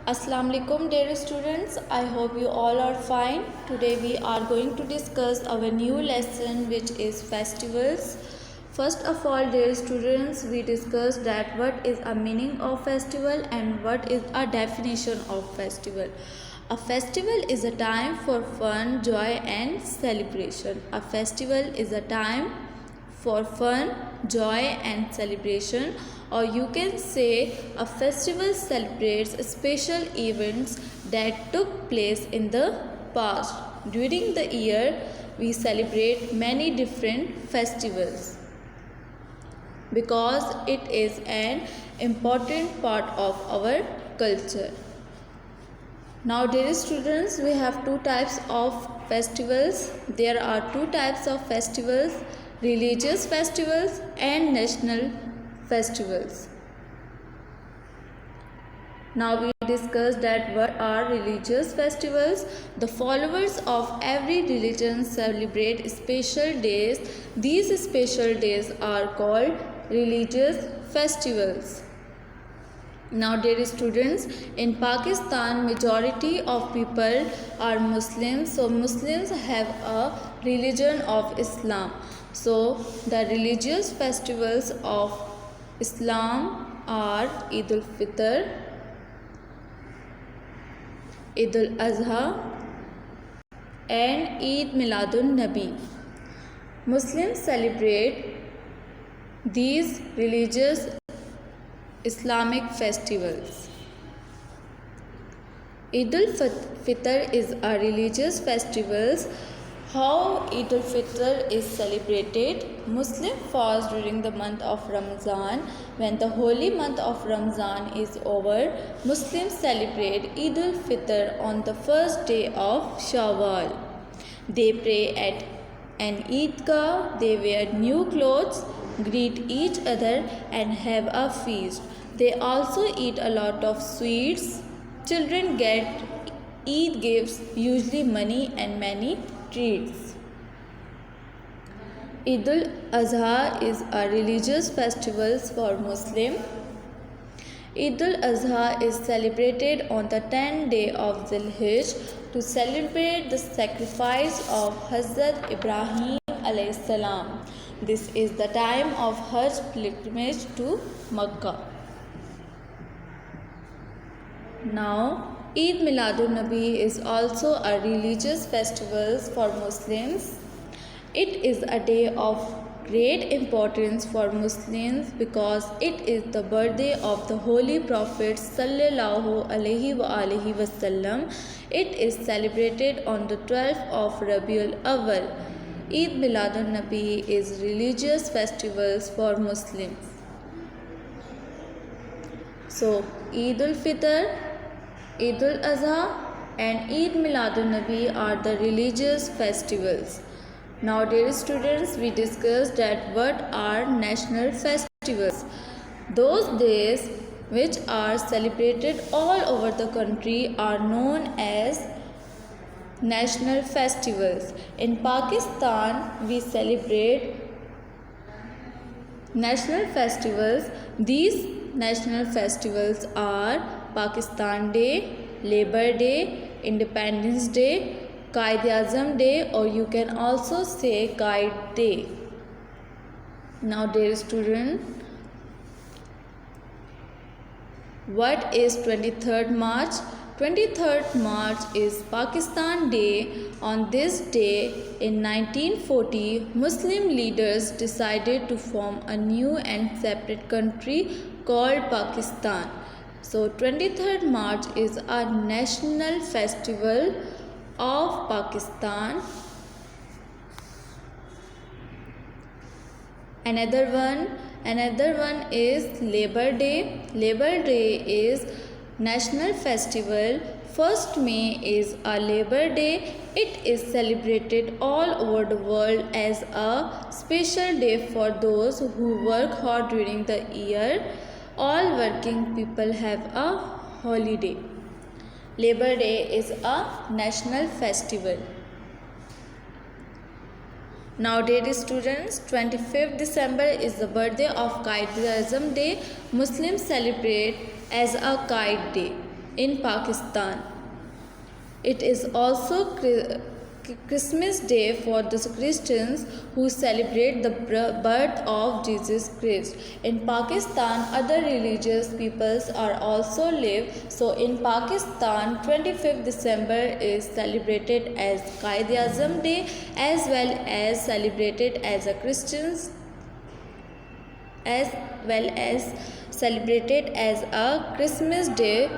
Assalamu alaikum dear students, I hope you all are fine. Today we are going to discuss our new lesson which is festivals. First of all dear students, we discussed that what is a meaning of festival and what is a definition of festival. A festival is a time for fun, joy and celebration. A festival is a time for fun, joy and celebration, or you can say a festival celebrates special events that took place in the past. During the year, we celebrate many different festivals because it is an important part of our culture. Now dear students, we have two types of festivals. There are two types of festivals: religious festivals and national festivals. Now we discussed that what are religious festivals. The followers of every religion celebrate special days. These special days are called religious festivals. Now dear students, in Pakistan majority of people are Muslims. So Muslims have a religion of Islam. So the religious festivals of Islam are Eid al-Fitr, Eid al-Adha and Eid Miladun Nabi. Muslims celebrate these religious Islamic festivals. Eid al-Fitr is a religious festival. How Eid al-Fitr is celebrated? Muslim fast during the month of Ramzan. When the holy month of Ramzan is over, Muslims celebrate Eid al-Fitr on the first day of Shawwal. They pray at an Eidgah, they wear new clothes, greet each other and have a feast. They also eat a lot of sweets. Children get Eid gifts, usually money and many treats. Eid al-Adha is a religious festival for Muslims. Eid al-Adha is celebrated on the 10th day of Dhul-Hijjah to celebrate the sacrifice of Hazrat Ibrahim alayhi salam. This is the time of Hajj pilgrimage to Makkah. Now, Eid Miladun Nabi is also a religious festival for Muslims. It is a day of great importance for Muslims because it is the birthday of the Holy Prophet Sallallahu Alaihi Wasallam. It is celebrated on the 12th of Rabiul Awwal. Eid Miladun Nabi is religious festivals for Muslims. So, Eid al-Fitr, Eid al-Adha and Eid Miladun Nabi are the religious festivals. Now dear students, we discussed that what are national festivals. Those days which are celebrated all over the country are known as national festivals. In Pakistan, we celebrate national festivals. These national festivals are Pakistan Day, Labor Day, Independence Day, Quaid-e-Azam Day, or you can also say Guide Day. Now dear student, what is 23rd March? 23rd March is Pakistan Day. On this day in 1940, Muslim leaders decided to form a new and separate country called Pakistan. So 23rd March is a national festival of Pakistan. Another one is Labor Day. Labor Day is national festival. 1st May is a Labor Day. It is celebrated all over the world as a special day for those who work hard during the year. All working people have a holiday. Labor Day is a national festival. Now dear students, 25th December is the birthday of Quaid-e-Azam Day. Muslims celebrate as a Kite Day. in Pakistan. It is also Christmas Day for the Christians who celebrate the birth of Jesus Christ. In Pakistan, other religious peoples are also live. So in Pakistan, 25th December is celebrated as Quaid-e-Azam Day, as well as celebrated as a Christians, as well as celebrated as a Christmas Day.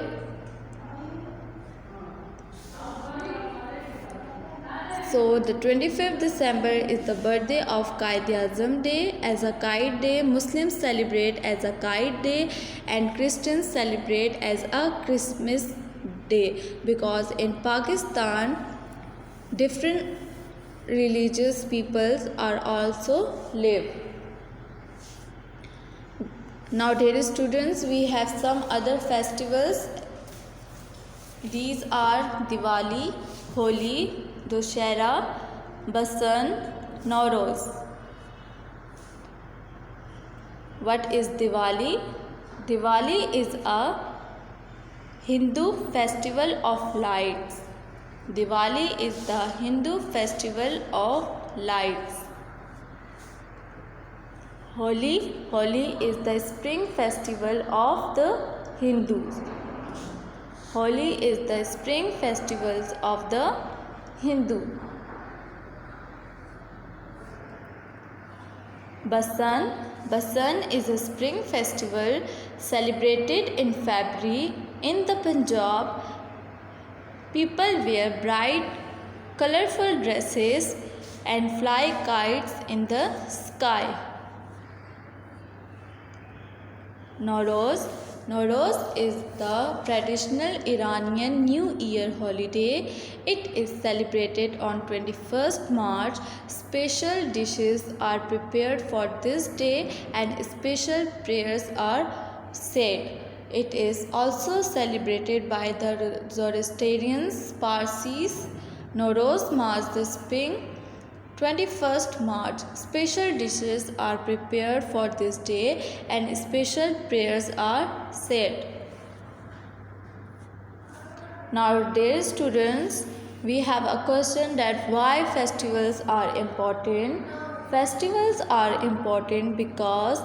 So the 25th December is the birthday of Quaid-e-Azam Day. As a Quaid Day, Muslims celebrate as a Quaid Day and Christians celebrate as a Christmas Day, because in Pakistan different religious peoples are also live. Now dear students, we have some other festivals. These are Diwali, Holi, Dussehra, Basant, Nowruz. What is Diwali? Diwali is a Hindu festival of lights. Diwali is the Hindu festival of lights. Holi is the spring festival of the Hindus. Holi is the spring festivals of the Hindu. Basant is a spring festival celebrated in February. In the Punjab, people wear bright, colorful dresses and fly kites in the sky. Nowruz is the traditional Iranian New Year holiday. It is celebrated on 21st March. Special dishes are prepared for this day and special prayers are said. It is also celebrated by the Zoroastrians, Parsis. Nowruz marks the spring. 21st March, special dishes are prepared for this day and special prayers are said. Now dear students, we have a question that why festivals are important. Festivals are important because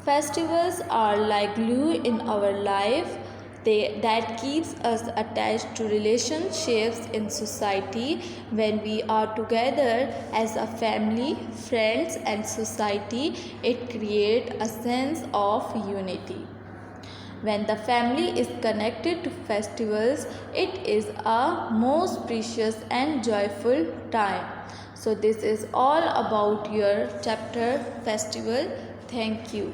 festivals are like glue in our life. That keeps us attached to relationships in society. When we are together as a family, friends and society, it creates a sense of unity. When the family is connected to festivals, it is a most precious and joyful time. So this is all about your chapter festival. Thank you.